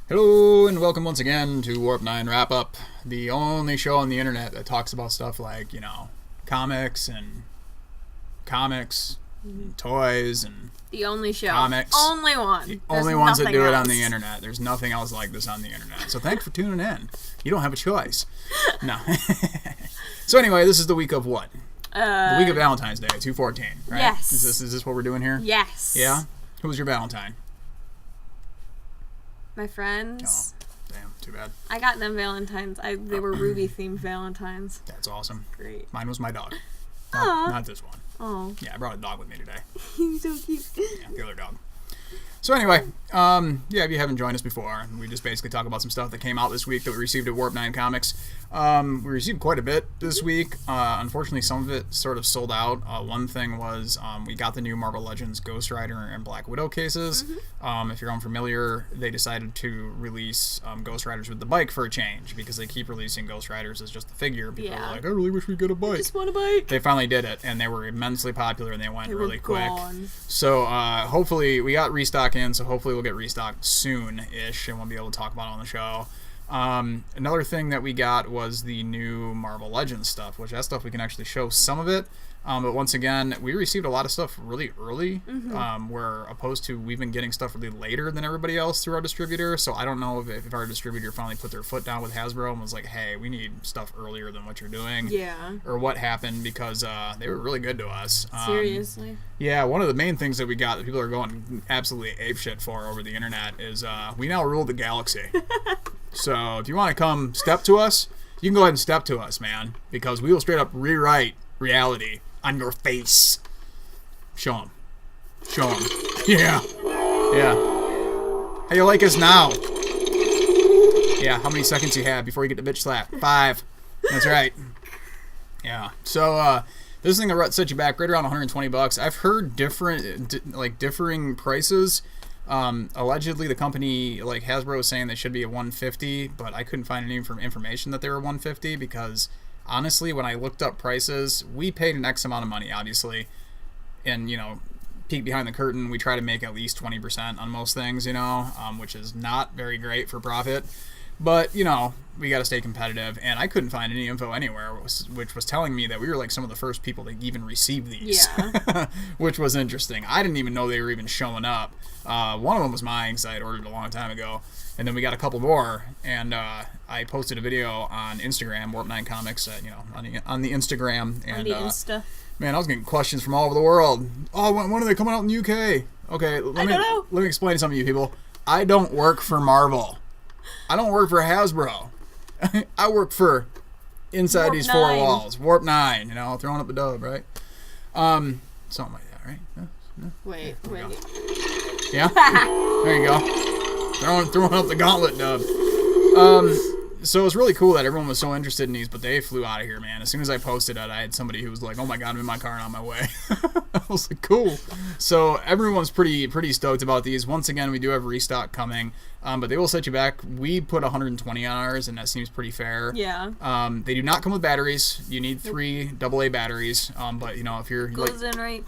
Hello and welcome once again to Warp 9 Wrap Up, the only show on the internet that talks about stuff like, comics and toys and the only show. Comics. Only one. The only ones that do it on the internet. There's nothing else like this on the internet. So thanks for tuning in. You don't have a choice. No. So anyway, this is the week of what? The week of Valentine's Day, 2/14, right? Yes. Is this what we're doing here? Yes. Yeah? Who was your Valentine? My friends. Oh, damn, too bad. I got them Valentines. They were Ruby themed Valentines. That's awesome. Great. Mine was my dog. Aw. Not this one. Oh. Yeah, I brought a dog with me today. He's so cute. Yeah, the other dog. So anyway, if you haven't joined us before, we just basically talk about some stuff that came out this week that we received at Warp 9 Comics. We received quite a bit this week. Unfortunately, some of it sort of sold out. One thing was we got the new Marvel Legends Ghost Rider and Black Widow cases. If you're unfamiliar, they decided to release Ghost Riders with the bike for a change because they keep releasing Ghost Riders as just the figure. People are like, I really wish we'd get a bike. I just want a bike. They finally did it, and they were immensely popular, and they went really quick. Gone. So hopefully we got restock in, so hopefully we'll get restocked soon-ish, and we'll be able to talk about it on the show. Another thing that we got was the new Marvel Legends stuff, which that stuff we can actually show some of it. But once again, we received a lot of stuff really early, where opposed to we've been getting stuff really later than everybody else through our distributor. So I don't know if our distributor finally put their foot down with Hasbro and was like, hey, we need stuff earlier than what you're doing. Yeah. Or what happened, because they were really good to us. Seriously. Yeah, one of the main things that we got that people are going absolutely apeshit for over the internet is we now rule the galaxy. So if you want to come step to us, you can go ahead and step to us, man, because we will straight up rewrite reality on your face. Show them. Show them. Yeah. Yeah. How you like us now? Yeah, how many seconds you have before you get the bitch slap? 5. That's right. Yeah. So, this thing will set you back right around $120. I've heard differing prices. Allegedly, the company like Hasbro is saying they should be at $150, but I couldn't find any information that they were $150 because honestly, when I looked up prices, we paid an X amount of money, obviously, and peek behind the curtain. We try to make at least 20% on most things, which is not very great for profit. But, we got to stay competitive, and I couldn't find any info anywhere, which was telling me that we were like some of the first people to even receive these, which was interesting. I didn't even know they were even showing up. One of them was mine because I had ordered it a long time ago, and then we got a couple more, and I posted a video on Instagram, Warp 9 Comics, on the Instagram, and on the Insta. Man, I was getting questions from all over the world. Oh, when are they coming out in the UK? Okay, let me explain to some of you people. I don't work for Marvel. I don't work for Hasbro. I work for inside Warp these 9. four walls. Warp 9, throwing up the dub, right? Something like that, right? No? Wait. Yeah? There you go. Throwing up the gauntlet dub. So it was really cool that everyone was so interested in these, but they flew out of here, man. As soon as I posted it, I had somebody who was like, oh my god, I'm in my car and on my way. I was like, cool. So everyone's pretty stoked about these. Once again, we do have restock coming, but they will set you back. We put 120 on ours, and that seems pretty fair. Yeah. They do not come with batteries. You need 3 AA batteries, but if you're goes in right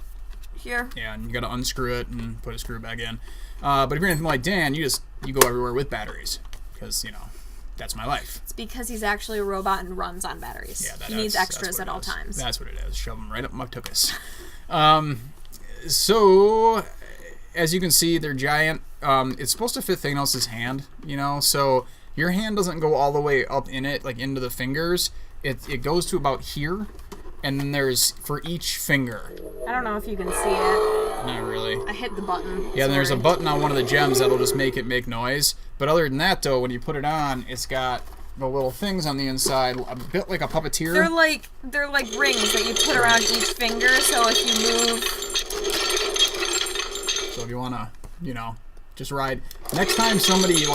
here. Yeah, and you got to unscrew it and put a screw back in. But if you're anything like Dan, you go everywhere with batteries because that's my life. It's because he's actually a robot and runs on batteries. Yeah, he needs extras at all times. That's what it is. Shove them right up my tuchus. So, as you can see, they're giant. It's supposed to fit Thanos' hand, so your hand doesn't go all the way up in it, like into the fingers. It goes to about here, and then there's for each finger. I don't know if you can see it. Not really. I hit the button. Yeah, and there's a button on one of the gems that'll just make it make noise. But other than that, though, when you put it on, it's got the little things on the inside, a bit like a puppeteer. They're like rings that you put around each finger, so if you move... So if you want to, just ride... Next time somebody,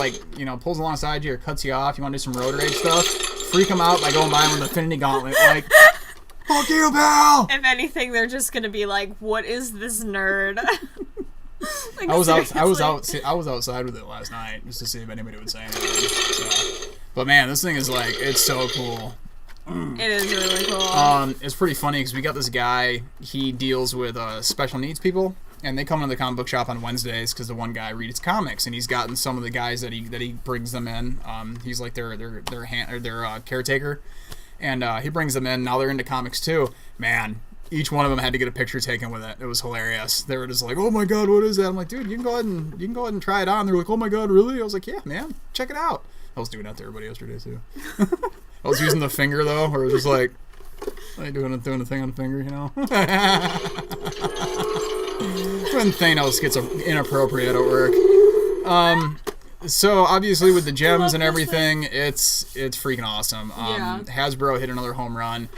pulls alongside you or cuts you off, you want to do some road rage stuff, freak them out by going by them with the Infinity Gauntlet, like... Fuck you, pal! If anything, they're just gonna be like, what is this nerd? I was outside with it last night just to see if anybody would say anything. So. But man, this thing is it's so cool. It is really cool. It's pretty funny because we got this guy. He deals with special needs people, and they come into the comic book shop on Wednesdays because the one guy reads comics, and he's gotten some of the guys that he brings them in. He's like their caretaker, and he brings them in. Now they're into comics too. Man, each one of them had to get a picture taken with it. It was hilarious. They were just like, "Oh my god, what is that?" I'm like, "Dude, you can go ahead and try it on." They're like, "Oh my god, really?" I was like, "Yeah, man, check it out." I was doing that to everybody yesterday too. I was using the finger though, where it was just like, doing a thing on the finger, you know. When Thanos gets inappropriate at work. So obviously with the gems and everything, it's freaking awesome. Hasbro hit another home run.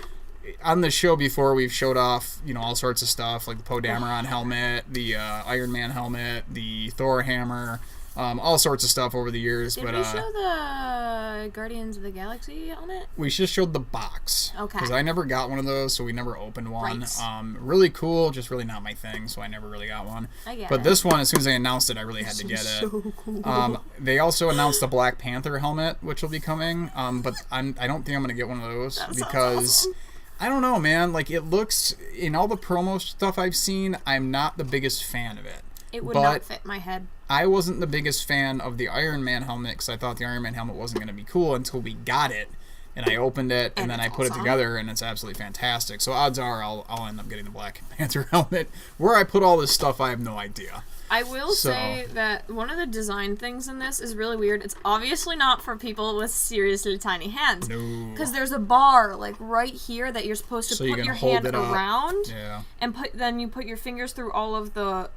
On the show before, we've showed off, all sorts of stuff like the Poe Dameron helmet, the Iron Man helmet, the Thor hammer, all sorts of stuff over the years. Did we show the Guardians of the Galaxy helmet? We just showed the box. Okay. Because I never got one of those, so we never opened one. Right. Really cool, just really not my thing, so I never really got one. But this one, as soon as they announced it, I really had to get it. So cool. They also announced the Black Panther helmet, which will be coming, but I don't think I'm going to get one of those because... Awesome. I don't know, man. Like, it looks... In all the promo stuff I've seen, I'm not the biggest fan of it. It would not fit my head. I wasn't the biggest fan of the Iron Man helmet because I thought the Iron Man helmet wasn't going to be cool until we got it. And I opened it, and then I put it together, and it's absolutely fantastic. So odds are I'll end up getting the Black Panther helmet. Where I put all this stuff, I have no idea. I will say that one of the design things in this is really weird. It's obviously not for people with seriously tiny hands. No. Because there's a bar, like, right here that you're supposed to put your hand around. Yeah. And then you put your fingers through all of the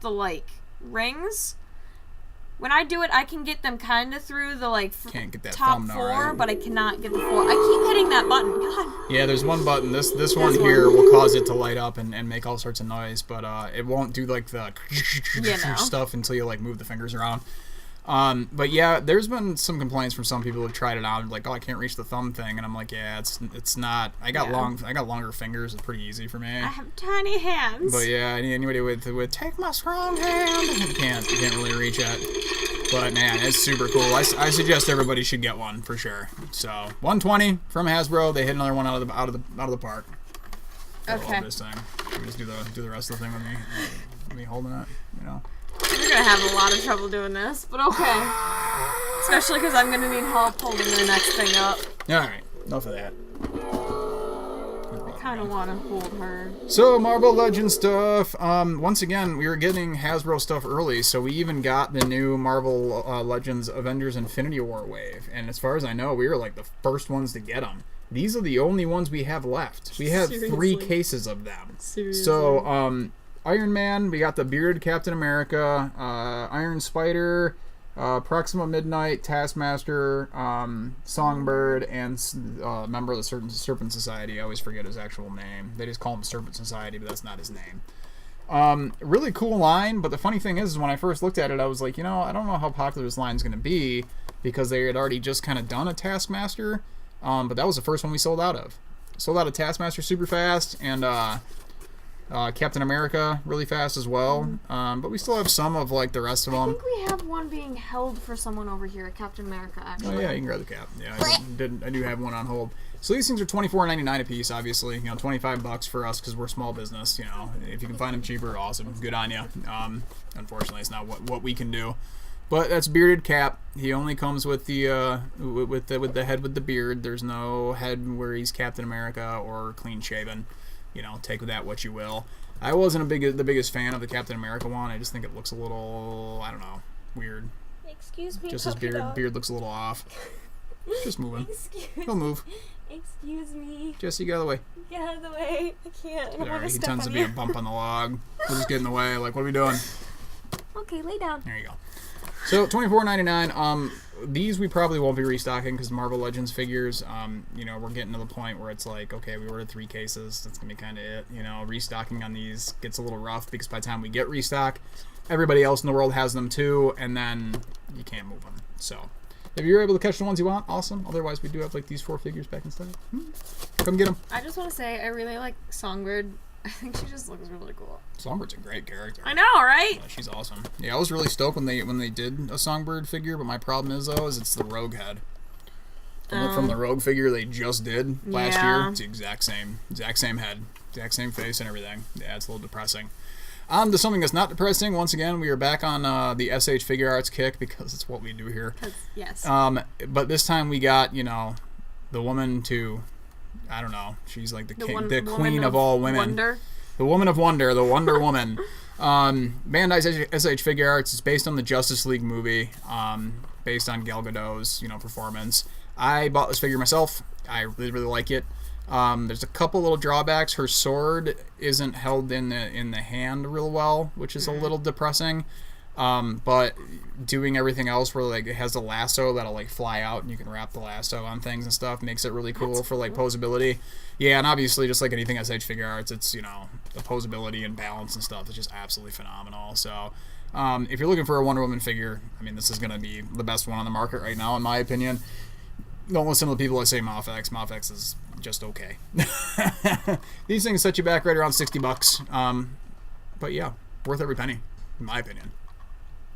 like, rings. When I do it, I can get them kind of through the, like, Can't get that top thumb, 4, right? but I cannot get the 4. I keep hitting that button. God. Yeah, there's one button. This one here will cause it to light up and make all sorts of noise, but it won't do, like, the stuff until you, like, move the fingers around. But yeah, there's been some complaints from some people who've tried it out, like, "Oh, I can't reach the thumb thing," and I'm like, "Yeah, it's not. I got longer fingers. It's pretty easy for me. I have tiny hands." But yeah, anybody with take my strong hand, you can't really reach it. But man, it's super cool. I suggest everybody should get one for sure. So 120 from Hasbro. They hit another one out of the park. Okay. I love this thing. You can just do the rest of the thing with me holding it. You're gonna have a lot of trouble doing this, but okay. Especially because I'm gonna need help holding the next thing up. Alright, enough of that. I kinda wanna hold her. So, Marvel Legends stuff. Once again, we were getting Hasbro stuff early, so we even got the new Marvel Legends Avengers Infinity War wave. And as far as I know, we were like the first ones to get them. These are the only ones we have left. We have 3 cases of them. Seriously. So, Iron Man, we got the bearded Captain America, Iron Spider, Proxima Midnight, Taskmaster, Songbird, and member of the Serpent Society. I always forget his actual name. They just call him Serpent Society, but that's not his name. Really cool line, but the funny thing is when I first looked at it, I was like, I don't know how popular this line's going to be because they had already just kind of done a Taskmaster, but that was the first one we sold out of. Sold out of Taskmaster super fast, and Captain America really fast as well, but we still have some of like the rest of them. I think we have one being held for someone over here at Captain America, actually. Oh yeah, you can grab the cap. Yeah, I do have one on hold. So these things are $24.99 a piece, obviously. $25 for us because we're a small business. If you can find them cheaper, awesome. Good on you. Unfortunately, it's not what we can do. But that's bearded Cap. He only comes with the with the head with the beard. There's no head where he's Captain America or clean shaven. Take with that what you will. I wasn't the biggest fan of the Captain America one. I just think it looks a little, I don't know, weird. Excuse me, just his beard looks a little off. Just moving. He'll move. Excuse me. Jesse, get out of the way. Get out of the way. I can't. I don't want to he step tends on to be a bump on the log. We'll just get in the way. Like, what are we doing? Okay, lay down. There you go. So $24.99. These we probably won't be restocking because Marvel Legends figures. We're getting to the point where it's like, okay, we ordered 3 cases. That's gonna be kind of it. Restocking on these gets a little rough because by the time we get restock, everybody else in the world has them too, and then you can't move them. So if you're able to catch the ones you want, awesome. Otherwise, we do have like these 4 figures back in stock. Come get them. I just want to say I really like Songbird. I think she just looks really cool. Songbird's a great character. I know, right? She's awesome. Yeah, I was really stoked when they did a Songbird figure, but my problem is it's the Rogue head. From the Rogue figure they just did last year, it's the exact same head, exact same face and everything. Yeah, it's a little depressing. On to something that's not depressing. Once again, we are back on the SH Figuarts kick because it's what we do here. Yes. But this time we got, the woman to, I don't know, she's like the queen of all women. Wonder. The Woman of Wonder, the Wonder Woman. Bandai's SH Figuarts is based on the Justice League movie, based on Gal Gadot's, performance. I bought this figure myself. I really, really like it. There's a couple little drawbacks. Her sword isn't held in the hand real well, which is a little depressing. But doing everything else where like it has the lasso that'll like fly out and you can wrap the lasso on things and stuff makes it really cool for like posability. Yeah, and obviously just like anything SH Figuarts, it's the posability and balance and stuff is just absolutely phenomenal. So if you're looking for a Wonder Woman figure, I mean this is gonna be the best one on the market right now in my opinion. Don't listen to the people that say Mafex. Mafex is just okay. These things set you back right around $60. But yeah, worth every penny, in my opinion.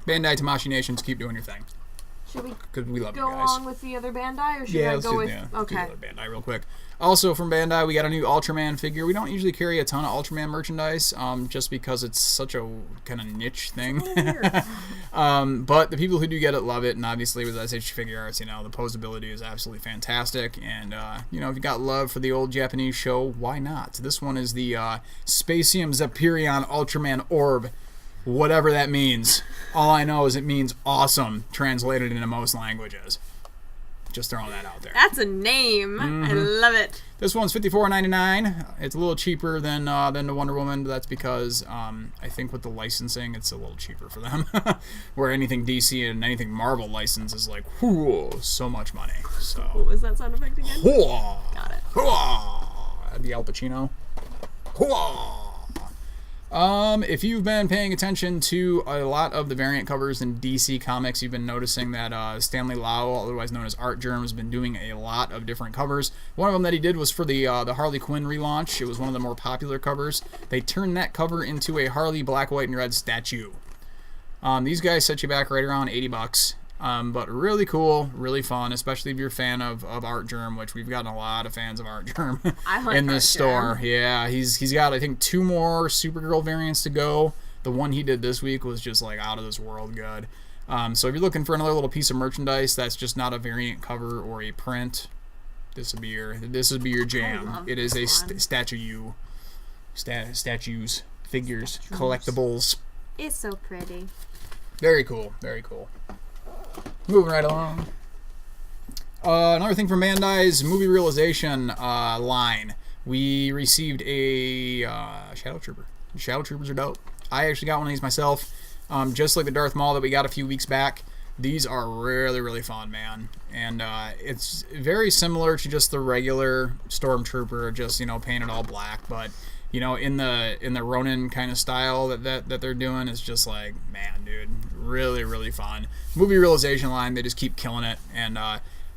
Bandai Tamashii Nations, keep doing your thing. Should we Because we love go you guys. on with the other Bandai, or should I go with... let's Okay. do the other Bandai real quick. Also from Bandai, we got a new Ultraman figure. We don't usually carry a ton of Ultraman merchandise, just because it's such a kind of niche thing. But the people who do get it love it, and obviously with SH Figuarts, the posability is absolutely fantastic. And, if you got love for the old Japanese show, why not? This one is the Spacium Zepyrion Ultraman Orb. Whatever that means. All I know is it means awesome, translated into most languages. Just throwing that out there. That's a name. I love it. This one's $54.99. It's a little cheaper than the Wonder Woman, but that's because I think with the licensing, it's a little cheaper for them. Where anything DC and anything Marvel license is like, whoo, so much money. So. What was that sound effect again? Hoo-ah, Got it. hoo-ah. That'd be Al Pacino. Hoo-ah. If you've been paying attention to a lot of the variant covers in DC Comics, you've been noticing that Stanley Lau, otherwise known as Art Germ, has been doing a lot of different covers. One of them that he did was for the Harley Quinn relaunch. It was one of the more popular covers. They turned that cover into a Harley black, white, and red statue. These guys set you back right around $80. But really cool, really fun, especially if you're a fan of Art Germ, which we've gotten a lot of fans of Art Germ in this store. Yeah, he's got, I think, 2 more Supergirl variants to go. The one he did this week was just like out of this world good. So if you're looking for another little piece of merchandise that's just not a variant cover or a print, this would be your jam. It is a statues, figures, collectibles. It's so pretty. Very cool, very cool. Moving right along. Another thing from Bandai's movie realization line. We received a Shadow Trooper. Shadow Troopers are dope. I actually got one of these myself. Just like the Darth Maul that we got a few weeks back. These are really, really fun, man. And it's very similar to just the regular Stormtrooper, just, painted all black. But, in the Ronin kind of style that they're doing, it's just like, man, dude, really, really fun. Movie realization line, they just keep killing it. And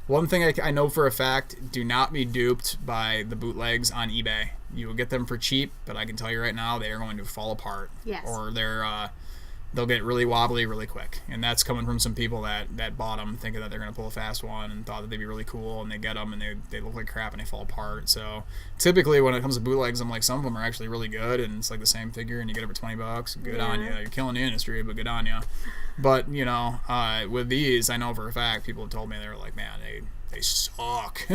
one thing I know for a fact, do not be duped by the bootlegs on eBay. You will get them for cheap, but I can tell you right now, they are going to fall apart. Yes. Or they'll get really wobbly really quick. And that's coming from some people that bought them thinking that they're going to pull a fast one and thought that they'd be really cool, and they get them and they look like crap and they fall apart. So typically when it comes to bootlegs, I'm like, some of them are actually really good and it's like the same figure and you get it for $20. Good on you. You're killing the industry, but good on you. But, with these, I know for a fact, people have told me, they were like, man, they suck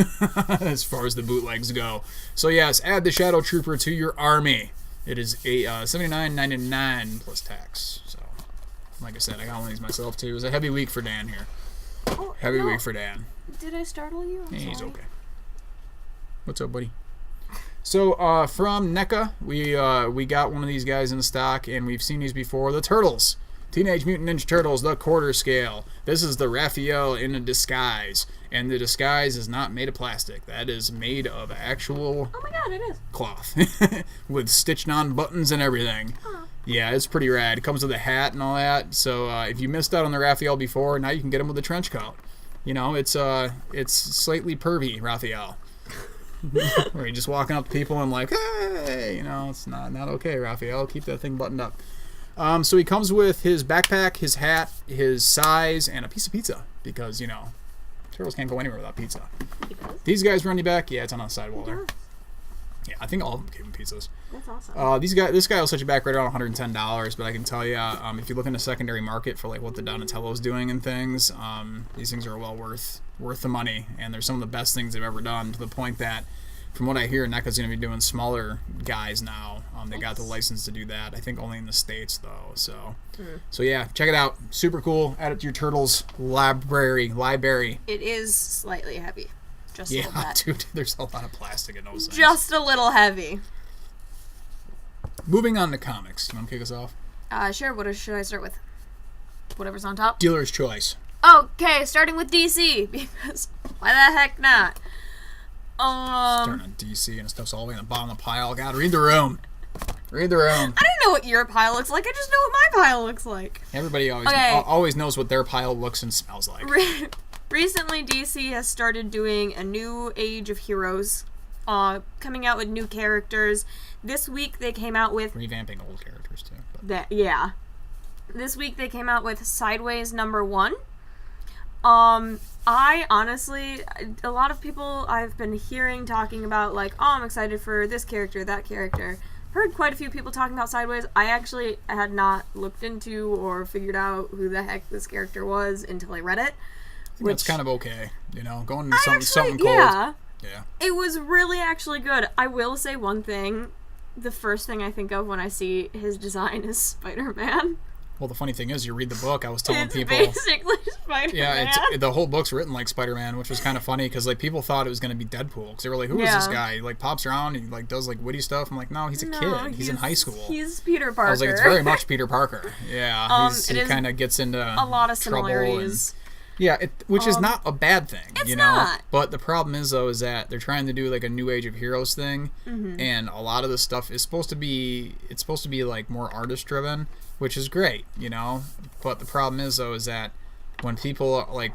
as far as the bootlegs go. So yes, add the Shadow Trooper to your army. It is $79.99 plus tax. So, like I said, I got one of these myself too. It was a heavy week for Dan here. Oh, Heavy week for Dan. Did I startle you? He's okay. What's up, buddy? So from NECA, we got one of these guys in stock, and we've seen these before. The Turtles. Teenage Mutant Ninja Turtles, the quarter scale. This is the Raphael in a disguise. And the disguise is not made of plastic. That is made of actual Oh my god, it is. cloth. With stitched on buttons and everything. Huh. Yeah, it's pretty rad. It comes with a hat and all that. So if you missed out on the Raphael before, now you can get him with a trench coat. It's slightly pervy Raphael. Where you're just walking up to people and like, hey, it's not okay, Raphael. Keep that thing buttoned up. So he comes with his backpack, his hat, his size, and a piece of pizza. Because, Turtles can't go anywhere without pizza. These guys run you back. Yeah, it's on the sidewall there. Yeah, I think all of them gave him pizzas. That's awesome. This guy will set you back right around $110, but I can tell you, if you look in the secondary market for like what the Donatello's doing and things, these things are well worth the money, and they're some of the best things they've ever done, to the point that, from what I hear, NECA's going to be doing smaller guys now. They got the license to do that. I think only in the States, though. So yeah, check it out. Super cool. Add it to your Turtles library. It is slightly heavy. Just a little bit. Dude, there's a lot of plastic in those things. Just a little heavy. Moving on to comics. You want to kick us off? Sure. What should I start with? Whatever's on top? Dealer's choice. Okay, starting with DC, because why the heck not? Starting on DC and stuff's all the way in the bottom of the pile. God, read the room. Read the room. I don't know what your pile looks like. I just know what my pile looks like. Everybody always knows what their pile looks and smells like. Recently, DC has started doing a new Age of Heroes, coming out with new characters. This week they came out with... revamping old characters, too. This week they came out with Sideways #1. I honestly, a lot of people I've been hearing talking about, like, oh, I'm excited for this character, that character. Heard quite a few people talking about Sideways. I actually had not looked into or figured out who the heck this character was until I read it. That's kind of okay, going into something cold. Yeah. It was really actually good. I will say one thing. The first thing I think of when I see his design is SpiderMan. Well, the funny thing is, you read the book, I was telling people... It's basically Spider-Man. Yeah, the whole book's written like Spider-Man, which was kind of funny, because, like, people thought it was going to be Deadpool, because they were like, who is this guy? He, like, pops around, he, like, does, like, witty stuff. I'm like, no, he's a kid. He's in high school. He's Peter Parker. I was like, it's very much Peter Parker. Yeah, he kind of gets into a lot of similarities. Which is not a bad thing, it's not. But the problem is, though, is that they're trying to do, like, a new Age of Heroes thing, and a lot of the stuff is supposed to be, like, more artist-driven, which is great, But the problem is, though, is that when people, like,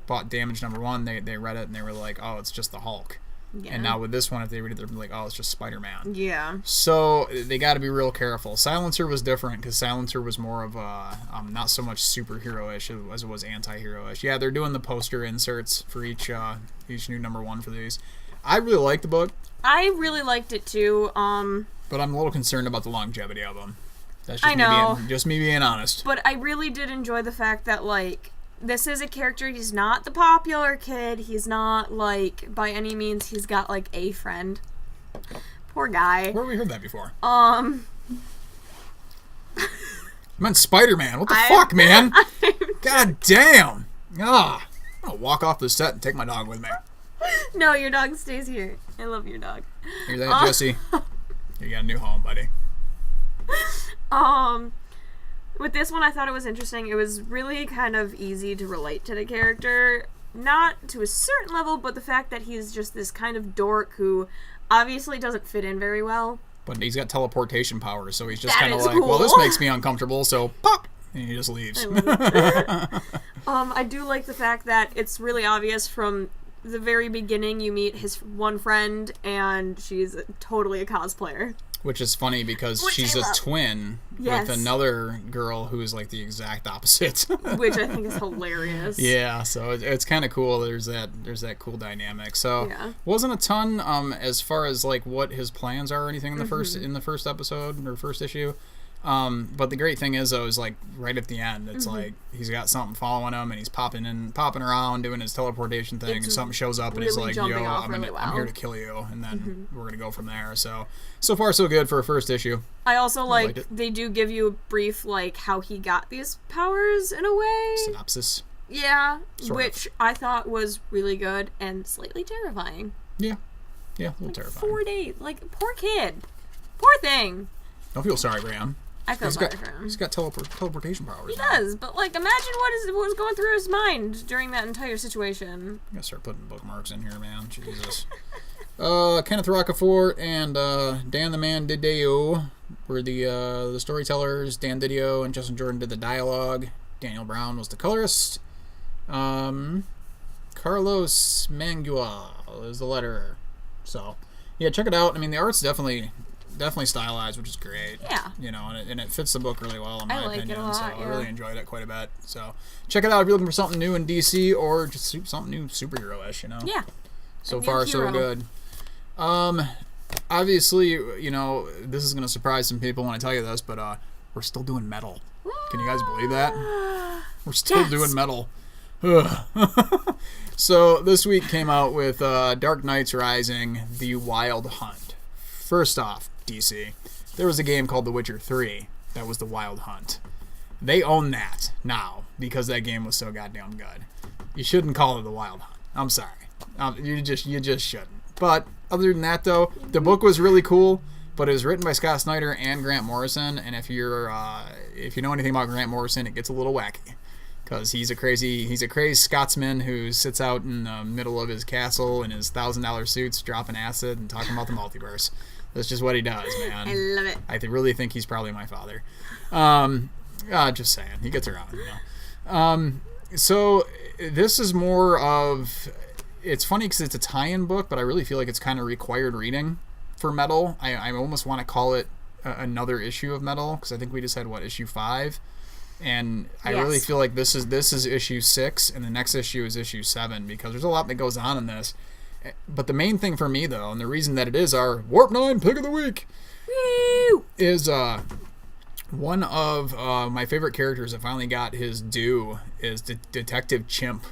bought Damage #1, they read it and they were like, oh, it's just the Hulk. Yeah. And now with this one, if they read it, they're like, oh, it's just Spider-Man. Yeah. So they got to be real careful. Silencer was different, because Silencer was more of a not so much superhero-ish as it was anti-hero-ish. Yeah, they're doing the poster inserts for each new #1 for these. I really liked the book. I really liked it too. But I'm a little concerned about the longevity of them. That's just me being honest. But I really did enjoy the fact that, like, this is a character, he's not the popular kid, he's not, like, by any means, he's got, like, a friend. Poor guy. Where have we heard that before? I meant Spider-Man. What the fuck, man? God damn. I'm gonna walk off the set and take my dog with me. No, your dog stays here. I love your dog. Hear that, Jesse? You got a new home, buddy. With this one, I thought it was interesting. It was really kind of easy to relate to the character. Not to a certain level, but the fact that he's just this kind of dork who obviously doesn't fit in very well. But he's got teleportation powers, so he's just kind of like, cool. Well, this makes me uncomfortable, so pop! And he just leaves. I do like the fact that it's really obvious from the very beginning. You meet his one friend, and she's totally a cosplayer. Which is funny, because she's a twin with another girl who is, like, the exact opposite. Which I think is hilarious. Yeah, so it's kind of cool. There's that cool dynamic. So wasn't a ton as far as, like, what his plans are or anything in the first episode or first issue. But the great thing is, though, is, like, right at the end, it's like he's got something following him, and he's popping around doing his teleportation thing, and something shows up and he's like, yo, I'm here to kill you, and then we're gonna go from there. So far so good for a first issue. I also like they do give you a brief, like, how he got these powers in a way. Synopsis. Yeah, which I thought was really good and slightly terrifying. Yeah, a little terrifying. 4 days, like, poor kid, poor thing. Don't feel sorry for him. I feel sorry for him. He's got teleportation powers. He does, but, like, imagine what was going through his mind during that entire situation. I gotta start putting bookmarks in here, man. Jesus. Kenneth Rocafort and Dan the Man Didio were the storytellers. Dan Didio and Justin Jordan did the dialogue. Daniel Brown was the colorist. Carlos Mangua is the letterer. So, yeah, check it out. I mean, the art's definitely stylized, which is great. Yeah. And it fits the book really well, in my opinion. It a lot, so I really enjoyed it quite a bit. So check it out if you're looking for something new in DC or just something new superhero-ish, Yeah. So far, so good. obviously, you know, this is going to surprise some people when I tell you this, but we're still doing metal. Can you guys believe that? We're still doing metal. So this week came out with Dark Knights Rising: The Wild Hunt. First off, DC, there was a game called The Witcher 3 that was The Wild Hunt. They own that now because that game was so goddamn good. You shouldn't call it The Wild Hunt. I'm sorry. You just shouldn't. But other than that, though, the book was really cool. But it was written by Scott Snyder and Grant Morrison. And if you know anything about Grant Morrison, it gets a little wacky, because he's a crazy Scotsman who sits out in the middle of his castle in his $1,000 suits, dropping acid and talking about the multiverse. That's just what he does, man. I love it. I really think he's probably my father. Just saying, he gets around, you know. So this is more of, it's funny because it's a tie-in book, but I really feel like it's kind of required reading for Metal. I almost want to call it another issue of Metal, because I think we just had issue 5, and I really feel like this is issue 6, and the next issue is issue 7, because there's a lot that goes on in this. But the main thing for me, though, and the reason that it is our Warp 9 Pick of the Week, is one of my favorite characters that finally got his due is Detective Chimp.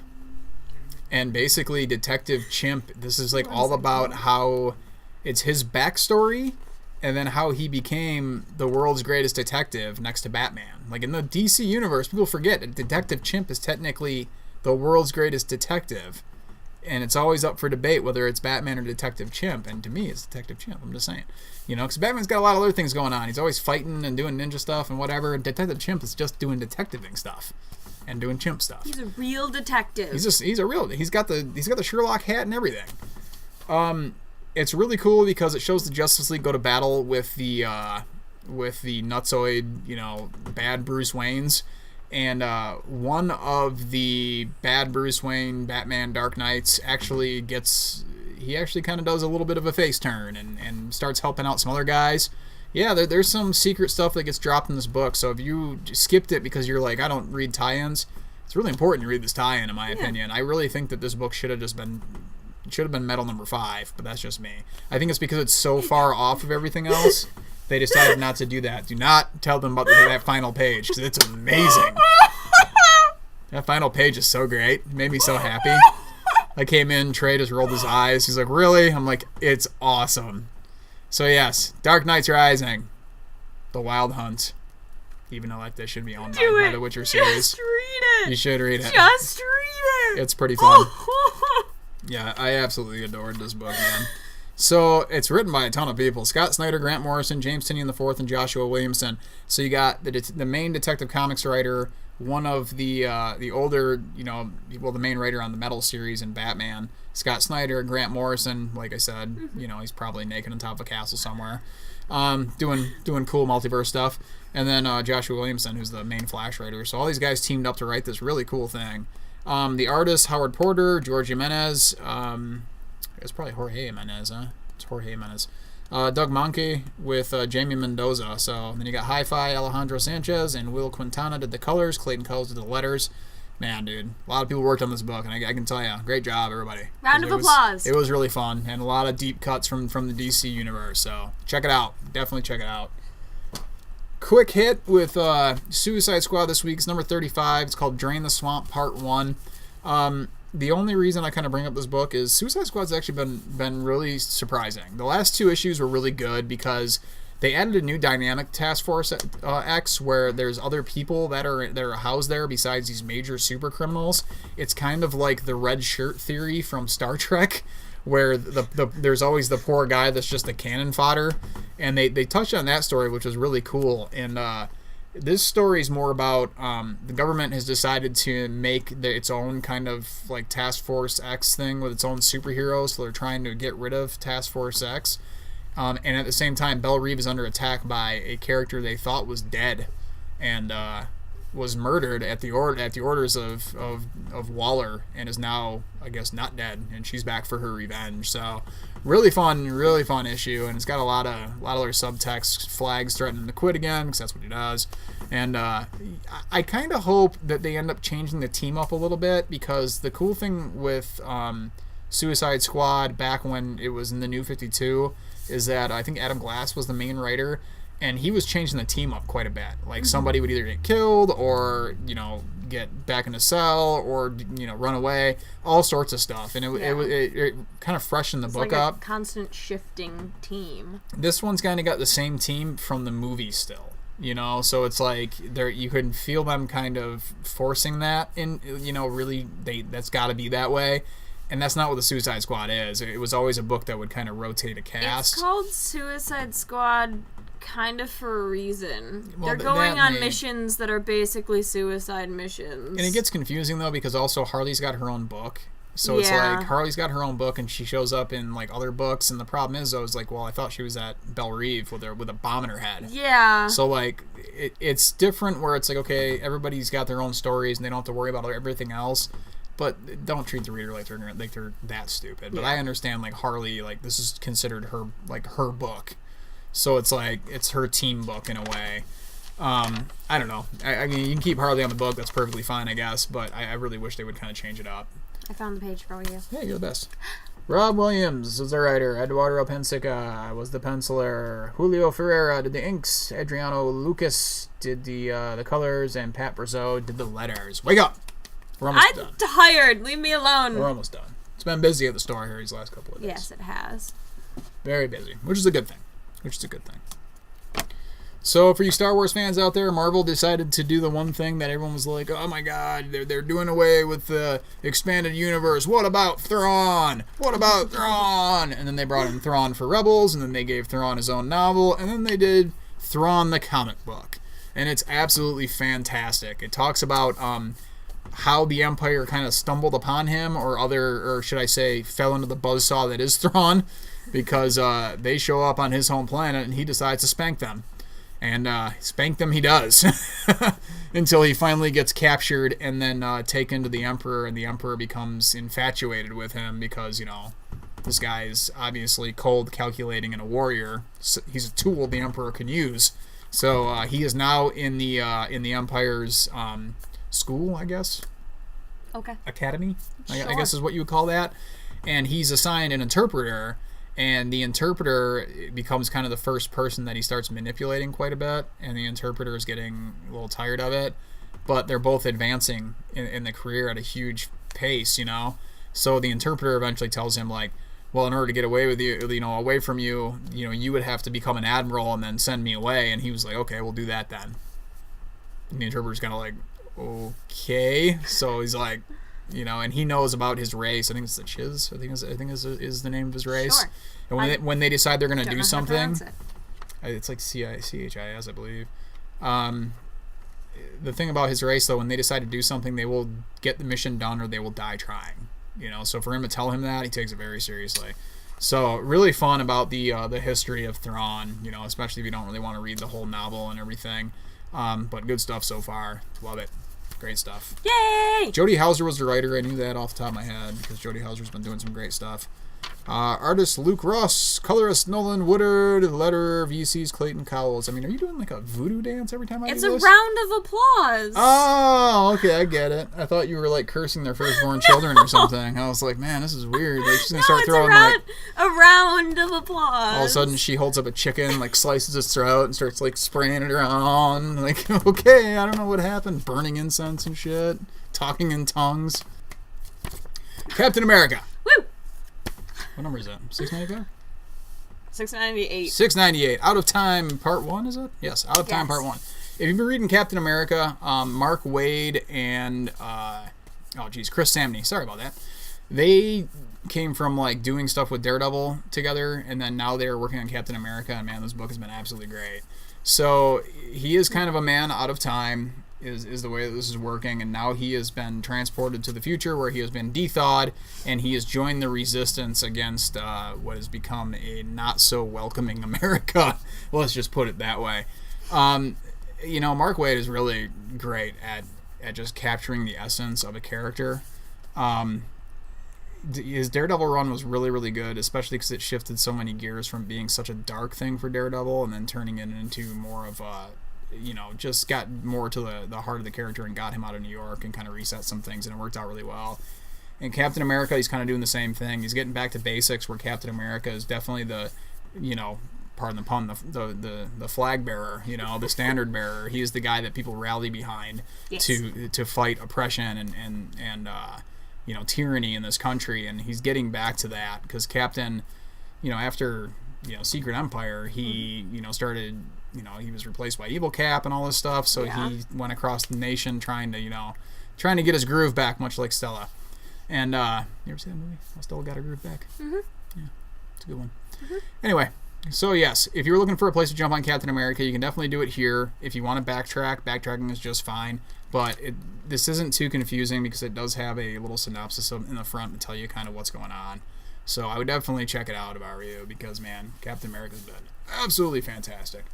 And basically, Detective Chimp, this is like all about how it's his backstory, and then how he became the world's greatest detective next to Batman. Like in the DC universe, people forget that Detective Chimp is technically the world's greatest detective. And it's always up for debate whether it's Batman or Detective Chimp. And to me, it's Detective Chimp. I'm just saying. You know, because Batman's got a lot of other things going on. He's always fighting and doing ninja stuff and whatever. Detective Chimp is just doing detectiving stuff and doing chimp stuff. He's a real detective. He's got the Sherlock hat and everything. It's really cool because it shows the Justice League go to battle with the nutsoid, you know, bad Bruce Waynes. And one of the bad Bruce Wayne Batman Dark Knights actually kind of does a little bit of a face turn and starts helping out some other guys. Yeah, there's some secret stuff that gets dropped in this book. So if you skipped it because you're like, I don't read tie-ins, it's really important to read this tie-in, in my opinion. I really think that this book should have been Metal number 5, but that's just me. I think it's because it's so far off of everything else. They decided not to do that. Do not tell them about that final page, because it's amazing. That final page is so great. It made me so happy. I came in, Trey just rolled his eyes. He's like, really? I'm like, it's awesome. So yes, Dark Knights Rising, The Wild Hunt. Even though that should be owned by the Witcher series. Just read it. You should read it. Just read it. It's pretty fun. Yeah, I absolutely adored this book, man. So it's written by a ton of people: Scott Snyder, Grant Morrison, James Tynion IV, and Joshua Williamson. So you got the main Detective Comics writer, one of the older, you know, the main writer on the Metal series and Batman, Scott Snyder. Grant Morrison, like I said, you know, he's probably naked on top of a castle somewhere, doing cool multiverse stuff. And then Joshua Williamson, who's the main Flash writer. So all these guys teamed up to write this really cool thing. The artists, Howard Porter, George Jimenez, it's probably Jorge Jimenez, huh? It's Jorge Jimenez. Doug Mahnke with Jamie Mendoza. So then you got Hi-Fi, Alejandro Sanchez, and Will Quintana did the colors. Clayton Cowles did the letters. Man, dude, a lot of people worked on this book, and I can tell you, great job, everybody. Round of applause. It was really fun, and a lot of deep cuts from the DC universe. So check it out. Definitely check it out. Quick hit with Suicide Squad this week. It's number 35. It's called Drain the Swamp Part 1. The only reason I kind of bring up this book is Suicide Squad's actually been really surprising. The last 2 issues were really good because they added a new dynamic Task Force X where there's other people that are housed there besides these major super criminals. It's kind of like the red shirt theory from Star Trek, where there's always the poor guy that's just a cannon fodder, and they touched on that story, which was really cool. And this story is more about the government has decided to make its own kind of like Task Force X thing with its own superheroes, so they're trying to get rid of Task Force X. And at the same time, Belle Reve is under attack by a character they thought was dead, and was murdered at the orders of Waller, and is now, I guess, not dead, and she's back for her revenge. So really fun issue, and it's got a lot of other subtext. Flags threatening to quit again, because that's what he does. And I kind of hope that they end up changing the team up a little bit, because the cool thing with Suicide Squad back when it was in the New 52 is that I think Adam Glass was the main writer, and he was changing the team up quite a bit. Like somebody would either get killed or get back in a cell or run away, all sorts of stuff, and it kind of freshened the book up. A constant shifting team. This one's kind of got the same team from the movie still. So it's like you couldn't feel them kind of forcing that in. Really, that's got to be that way. And that's not what the Suicide Squad is. It was always a book that would kind of rotate a cast. It's called Suicide Squad kind of for a reason. Well, they're going on missions that are basically suicide missions. And it gets confusing, though, because also Harley's got her own book. So it's like Harley's got her own book, and she shows up in like other books. And the problem is, though, I thought she was at Belle Reve with a bomb in her head. Yeah. So like it's different where it's like, okay, everybody's got their own stories, and they don't have to worry about everything else. But don't treat the reader like they're that stupid. But I understand, like, Harley, like, this is considered her book. So it's like it's her team book in a way. I don't know. I mean, you can keep Harley on the book. That's perfectly fine, I guess. But I really wish they would kind of change it up. I found the page for you. Yeah, you're the best. Rob Williams was the writer. Eduardo Pensica was the penciler. Julio Ferreira did the inks. Adriano Lucas did the colors. And Pat Brazeau did the letters. Wake up! We're almost done. I'm tired. Leave me alone. We're almost done. It's been busy at the store here these last couple of days. Yes, it has. Very busy, which is a good thing. So for you Star Wars fans out there, Marvel decided to do the one thing that everyone was like, oh my god, they're doing away with the expanded universe. What about Thrawn? And then they brought in Thrawn for Rebels, and then they gave Thrawn his own novel, and then they did Thrawn the comic book. And it's absolutely fantastic. It talks about how the Empire kind of stumbled upon him, or should I say, fell into the buzzsaw that is Thrawn, because they show up on his home planet, and he decides to spank them. And spank them he does until he finally gets captured and then taken to the Emperor, and the Emperor becomes infatuated with him because, this guy is obviously cold, calculating, and a warrior. So he's a tool the Emperor can use. So he is now in the Empire's school, I guess. Okay. Academy, sure. I guess is what you would call that. And he's assigned an interpreter. And the interpreter becomes kind of the first person that he starts manipulating quite a bit, and the interpreter is getting a little tired of it. But they're both advancing in the career at a huge pace, So the interpreter eventually tells him, like, well, in order to get away with you, away from you, you would have to become an admiral and then send me away. And he was like, okay, we'll do that then. And the interpreter's kind of like, okay. So he's like, and he knows about his race. I think it's the Chiz. I think is the name of his race. Sure. And when they decide they're going to do something, it's like CHIS, I believe. The thing about his race, though, when they decide to do something, they will get the mission done or they will die trying. So for him to tell him that, he takes it very seriously. So really fun about the history of Thrawn. Especially if you don't really want to read the whole novel and everything. But good stuff so far. Love it. Great stuff. Yay! Jody Hauser was the writer. I knew that off the top of my head because Jody Hauser's been doing some great stuff. Artist Luke Ross, colorist Nolan Woodard, letterer VC's Clayton Cowles. I mean, are you doing like a voodoo dance every time I do this? It's a round of applause. Oh, okay, I get it. I thought you were like cursing their firstborn children or something. I was like, man, this is weird. Like, she's gonna start throwing a round of applause. All of a sudden, she holds up a chicken, like slices its throat, and starts like spraying it around. Like, okay, I don't know what happened. Burning incense and shit. Talking in tongues. Captain America. Woo! What number is that? 695? 698. 698. Out of Time Part 1, is it? Yes, Out of Time Part 1. If you've been reading Captain America, Mark Waid and Chris Samney, sorry about that. They came from like doing stuff with Daredevil together, and then now they're working on Captain America, and man, this book has been absolutely great. So he is kind of a man out of time, is the way that this is working, and now he has been transported to the future where he has been thawed, and he has joined the resistance against what has become a not so welcoming America. Let's just put it that way. Mark Waid is really great at just capturing the essence of a character. His Daredevil run was really, really good, especially because it shifted so many gears from being such a dark thing for Daredevil and then turning it into more of a just got more to the heart of the character and got him out of New York and kind of reset some things, and it worked out really well. And Captain America, he's kind of doing the same thing. He's getting back to basics, where Captain America is definitely the you know, pardon the pun, the flag bearer, you know, the standard bearer. He is the guy that people rally behind to fight oppression and you know, tyranny in this country. And he's getting back to that because Captain, you know, after, you know, Secret Empire, he, you know, started, you know, he was replaced by Evil Cap and all this stuff. So he went across the nation trying to get his groove back, much like Stella. And you ever see that movie? Stella Got Her Groove Back. Yeah, it's a good one. Anyway, so yes, if you're looking for a place to jump on Captain America, you can definitely do it here. If you want to backtracking is just fine. But this isn't too confusing because it does have a little synopsis in the front to tell you kind of what's going on. So I would definitely check it out if I were you because, man, Captain America's been absolutely fantastic.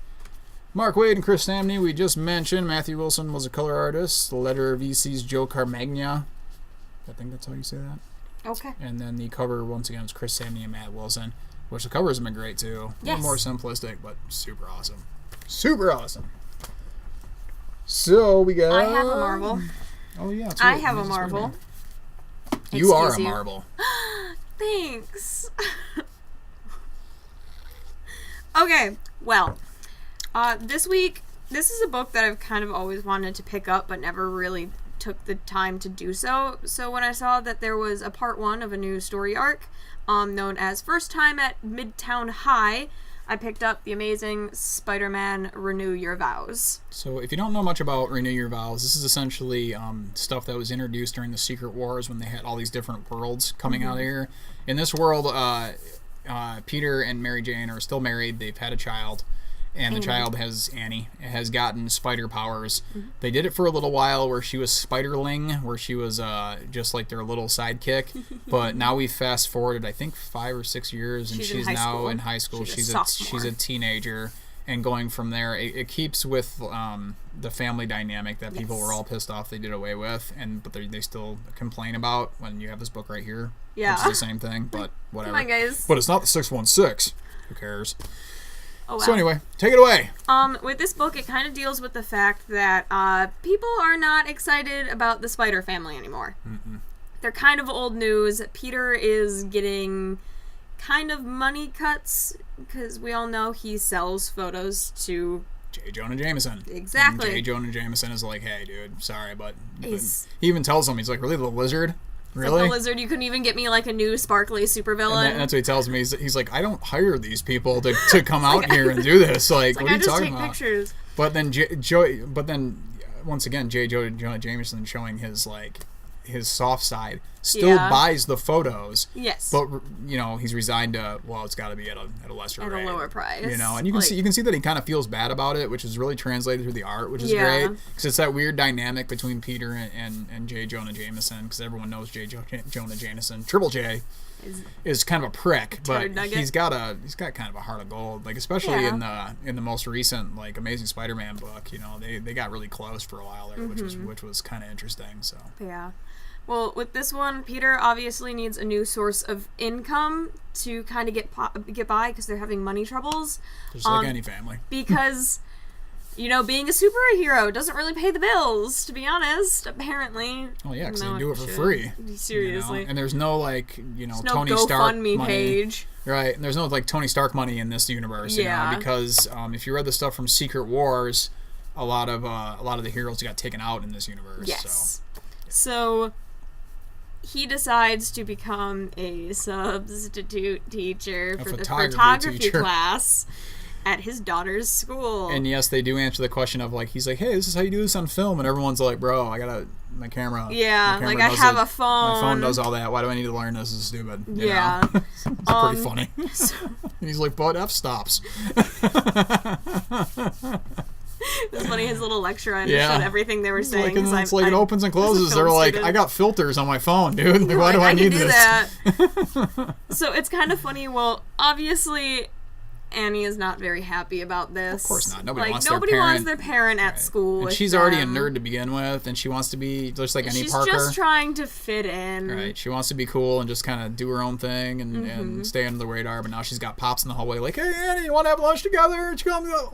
Mark Waid and Chris Samney, we just mentioned. Matthew Wilson was a color artist. The letter VC's Joe Carmagna. I think that's how you say that. Okay. And then the cover, once again, is Chris Samney and Matt Wilson, which the covers have been great, too. A little more simplistic, but super awesome. Super awesome. So, we got... I have a Marvel. Oh, yeah. I have a Marvel. You are a Marvel. Thanks. Okay, well, this week, this is a book that I've kind of always wanted to pick up, but never really took the time to do so. So when I saw that there was a part 1 of a new story arc, known as First Time at Midtown High, I picked up the amazing SpiderMan Renew Your Vows. So if you don't know much about Renew Your Vows, this is essentially stuff that was introduced during the Secret Wars when they had all these different worlds coming out of here. In this world, Peter and Mary Jane are still married. They've had a child. And the child has gotten spider powers. They did it for a little while where she was Spiderling, where she was just like their little sidekick. But now we fast forwarded, I think, 5 or 6 years, and she's now in high school. She's a teenager, and going from there, it keeps with the family dynamic that people were all pissed off they did away with, but they still complain about when you have this book right here. Yeah, it's the same thing, but whatever. Come on, guys. But it's not the 616. Who cares? Oh, wow. So anyway, take it away. With this book, it kind of deals with the fact that people are not excited about the Spider family anymore. They're kind of old news. Peter is getting kind of money cuts because we all know he sells photos to J. Jonah Jameson. Exactly. And J. Jonah Jameson is like, hey, dude, sorry, but he even tells him, he's like, really, the lizard? Really? Like the lizard, you couldn't even get me like a new sparkly supervillain. And that's what he tells me. He's like, I don't hire these people to come out here and do this. Like, what are you talking about? Pictures. But then once again, J. Jonah Jameson showing his soft side still buys the photos. Yes. But he's resigned to, well, it's got to be at a lesser rate. At a lower price. And you can see that he kind of feels bad about it, which is really translated through the art, which is great because it's that weird dynamic between Peter and J. Jonah Jameson, because everyone knows J. Jonah Jameson, Triple J, is kind of a prick, but he's got kind of a heart of gold. Like, especially in the most recent Amazing Spider-Man book, they got really close for a while there, which was kind of interesting. So yeah. Well, with this one, Peter obviously needs a new source of income to kind of get by because they're having money troubles. Just like any family. Because, being a superhero doesn't really pay the bills, to be honest, apparently. Oh, yeah, because they do it for free. Seriously. And there's no, there's Tony no Stark GoFundMe money. page. Right, and there's no, Tony Stark money in this universe, because if you read the stuff from Secret Wars, a lot of the heroes got taken out in this universe. Yes. So he decides to become a substitute teacher for the photography class at his daughter's school. And yes, they do answer the question of he's like, hey, this is how you do this on film, and everyone's like, bro, I got my camera. Yeah, I have a phone. My phone does all that. Why do I need to learn this? This is stupid. Yeah. It's pretty funny. And he's like, but f-stops. It's funny, his little lecture, I understood everything they were saying. It opens and closes. They're like, I got filters on my phone, dude. Like, why do I need this? That. So it's kind of funny. Well, obviously, Annie is not very happy about this. Of course not. Nobody wants their parent at school. And she's already a nerd to begin with, and she wants to be just like any Parker. She's just trying to fit in. Right. She wants to be cool and just kind of do her own thing and stay under the radar. But now she's got Pops in the hallway, like, hey, Annie, you want to have lunch together?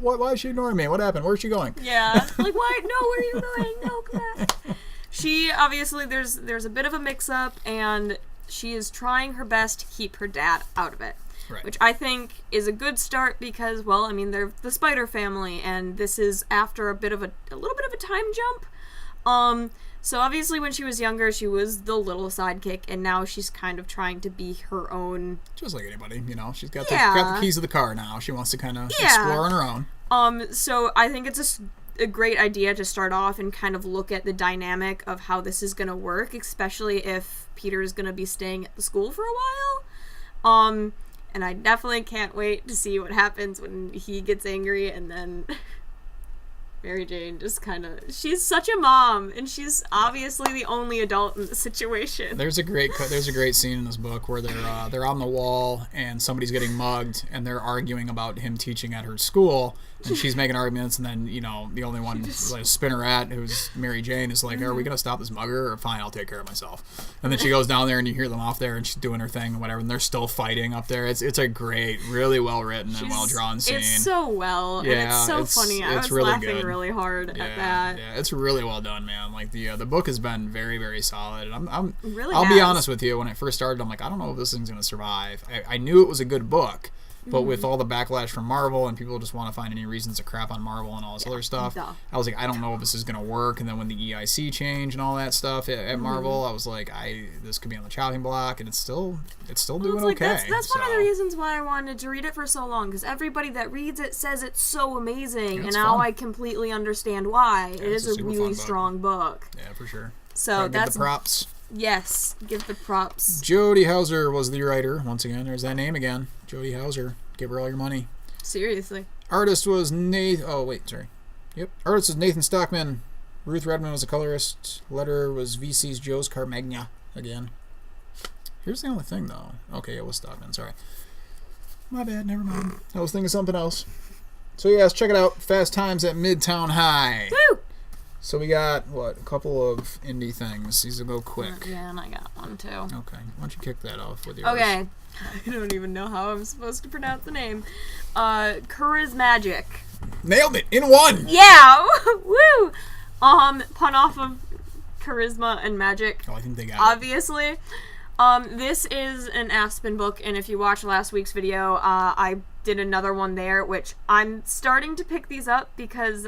Why is she ignoring me? What happened? Where's she going? Yeah. Like, why? No, where are you going? No, come back. She obviously there's a bit of a mix-up, and she is trying her best to keep her dad out of it. Right. Which I think is a good start because, well, I mean, they're the Spider family, and this is after a little bit of a time jump. So obviously when she was younger, she was the little sidekick, and now she's kind of trying to be her own. Just like anybody, you know, she's got the keys of the car now. She wants to kind of explore on her own. So I think it's a great idea to start off and kind of look at the dynamic of how this is going to work, especially if Peter is going to be staying at the school for a while. And I definitely can't wait to see what happens when he gets angry and then Mary Jane just kind of... She's such a mom, and she's obviously the only adult in the situation. There's a great scene in this book where they're on the wall and somebody's getting mugged and they're arguing about him teaching at her school, and she's making arguments, and then, you know, the only one, like, Spinneret, who's Mary Jane, is like, are we going to stop this mugger? Or fine, I'll take care of myself. And then she goes down there and you hear them off there and she's doing her thing and whatever, and they're still fighting up there. It's a great, really well written and well drawn scene. It's so well, and it's so funny. I was really laughing good. really hard at that. Yeah, it's really well done, man. Like the book has been very, very solid. And really I'll be honest with you, when it first started, I'm like, I don't know if this thing's going to survive. I knew it was a good book. But with all the backlash from Marvel and people just want to find any reasons to crap on Marvel and all this other stuff, I was like, I don't know if this is going to work. And then when the EIC changed and all that stuff at Marvel, I was like, this could be on the chopping block, and it's still doing okay. That's one of the reasons why I wanted to read it for so long, because everybody that reads it says it's so amazing, and now I completely understand why. It is a really strong book. Yeah, for sure. So that's the props. Yes, give the props. Jody Houser was the writer. Once again, there's that name again. Jody Houser. Give her all your money. Seriously. Artist was Nathan... Oh, wait, sorry. Yep. Artist was Nathan Stockman. Ruth Redmond was a colorist. Letter was VC's Joe's Carmagna again. Here's the only thing, though. Okay, it was Stockman. Sorry. My bad. Never mind. I was thinking something else. So, yes, check it out. Fast Times at Midtown High. Woo! So we got, a couple of indie things. These will go quick. Yeah, and I got one, too. Okay. Why don't you kick that off with yours? Okay. I don't even know how I'm supposed to pronounce the name. Charismagic. Nailed it! In one! Yeah! Woo! Pun off of charisma and magic. Oh, I think they got obviously. This is an Aspen book, and if you watched last week's video, I did another one there, which I'm starting to pick these up because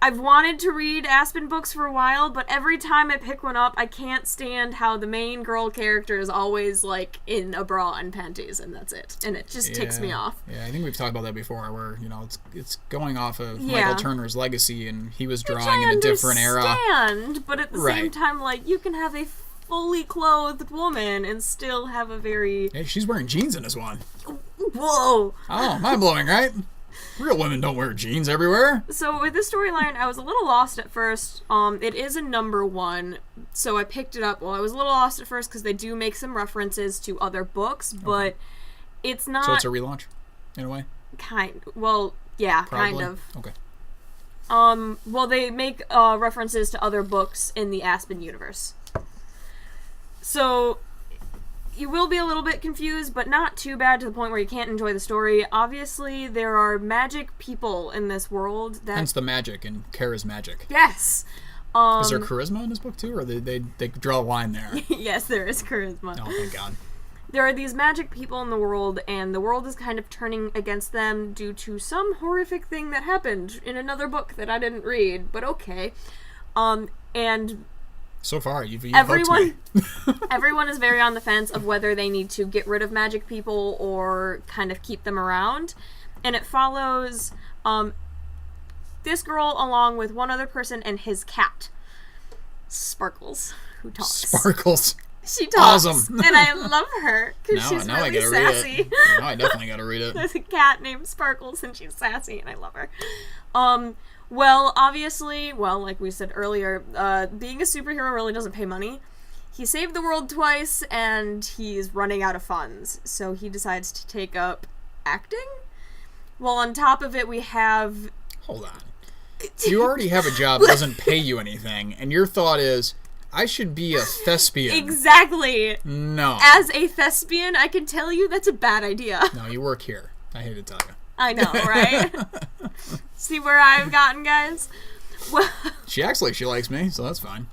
I've wanted to read Aspen books for a while, but every time I pick one up, I can't stand how the main girl character is always, like, in a bra and panties, and that's it. And it just ticks me off. Yeah, I think we've talked about that before, where, it's going off of Michael Turner's legacy, and he was drawing in a different era. But at the same time, like, you can have a fully clothed woman and still have a very... Hey, she's wearing jeans in this one. Whoa! Oh, mind-blowing, right? Real women don't wear jeans everywhere. So with this storyline, I was a little lost at first. It is a #1, so I picked it up. Well, I was a little lost at first because they do make some references to other books, but it's not... So it's a relaunch, in a way? Well, yeah, Probably. kind of. Okay. Well, they make references to other books in the Aspen universe. So... You will be a little bit confused, but not too bad to the point where you can't enjoy the story. Obviously, there are magic people in this world that... Hence the magic and charismagic. Yes! Is there charisma in this book, too, or they draw a line there? Yes, there is charisma. Oh, thank God. There are these magic people in the world, and the world is kind of turning against them due to some horrific thing that happened in another book that I didn't read, but okay. And... So far, you've everyone is very on the fence of whether they need to get rid of magic people or kind of keep them around. And it follows this girl along with one other person and his cat, Sparkles, who talks. Sparkles. She talks. Awesome. And I love her because she's now really I gotta sassy. Read it. Now I definitely gotta read it. There's a cat named Sparkles and she's sassy and I love her. Well, obviously, like we said earlier, being a superhero really doesn't pay money. He saved the world twice, and he's running out of funds, so he decides to take up acting. Well, on top of it, we have... Hold on. You already have a job that doesn't pay you anything, and your thought is, I should be a thespian. Exactly. No. As a thespian, I can tell you that's a bad idea. No, you work here. I hate to tell you. I know, right? See where I've gotten, guys? Well, she acts like she likes me, so that's fine.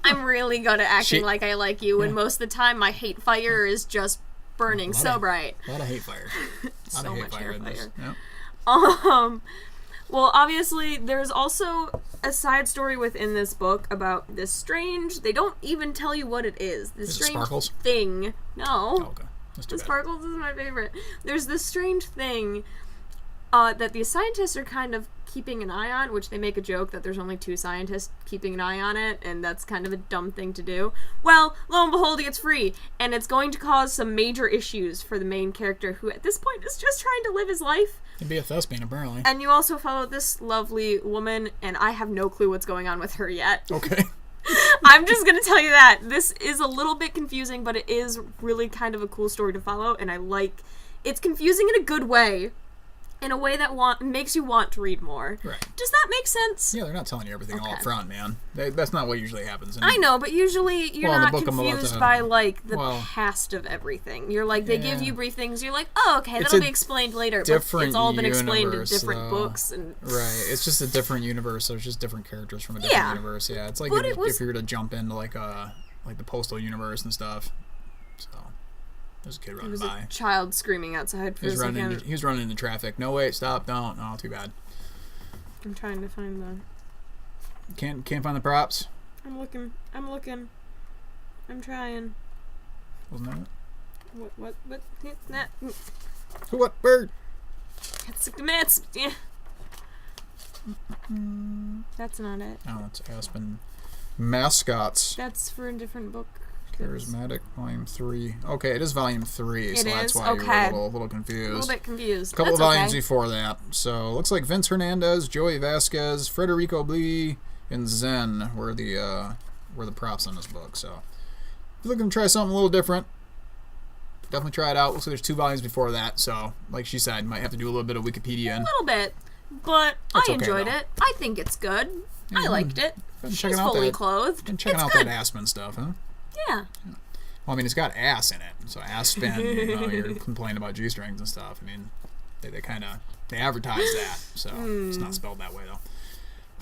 I'm really good at acting like I like you, and most of the time my hate fire is just burning so bright. A lot of hate fire. So much hair fire. Yep. Well, obviously, there's also a side story within this book about this strange... They don't even tell you what it is. This strange Sparkles? thing. No. Oh, okay. The Sparkles is my favorite. There's this strange thing that the scientists are kind of keeping an eye on, which they make a joke that there's only 2 scientists keeping an eye on it, and that's kind of a dumb thing to do. Well, lo and behold, it gets free, and it's going to cause some major issues for the main character, who at this point is just trying to live his life. He'd be a thespian, apparently. And you also follow this lovely woman, and I have no clue what's going on with her yet. Okay. I'm just gonna tell you that. This is a little bit confusing, but it is really kind of a cool story to follow, and I like... It's confusing in a good way. In a way that makes you want to read more. Right. Does that make sense? Yeah, they're not telling you everything all up front, man. That's not what usually happens. I know, but usually you're not confused by, like, the past of everything. You're like, they give you brief things, you're like, oh, okay, that'll be explained later. But it's all been explained in different books. And right. It's just a different universe, so it's just different characters from a different universe. Yeah, it's like if you were to jump into, like the Postal universe and stuff. So... There's a kid running by. A child screaming outside for a second. He was running into traffic. No, wait, stop, don't. Oh, too bad. I'm trying to find the... Can't find the props? I'm looking. I'm trying. Wasn't that it? What? What bird? Yeah. That's not it. Oh, it's Aspen Mascots. That's for a different book. Charismatic, Volume 3. Okay, it is Volume 3, so that's why you're a little confused. A little bit confused. A couple of volumes before that. So, looks like Vince Hernandez, Joey Vasquez, Federico Blee, and Zen were the props on this book. So, if you're looking to try something a little different, definitely try it out. Looks like there's 2 volumes before that, so, like she said, might have to do a little bit of Wikipedia. A little bit, but I enjoyed it. I think it's good. I liked it. She's fully clothed. And checking out that Aspen stuff, huh? Yeah. Well, I mean, it's got ass in it, so Aspen, you're complaining about G-strings and stuff. I mean, they advertise that, so it's not spelled that way, though.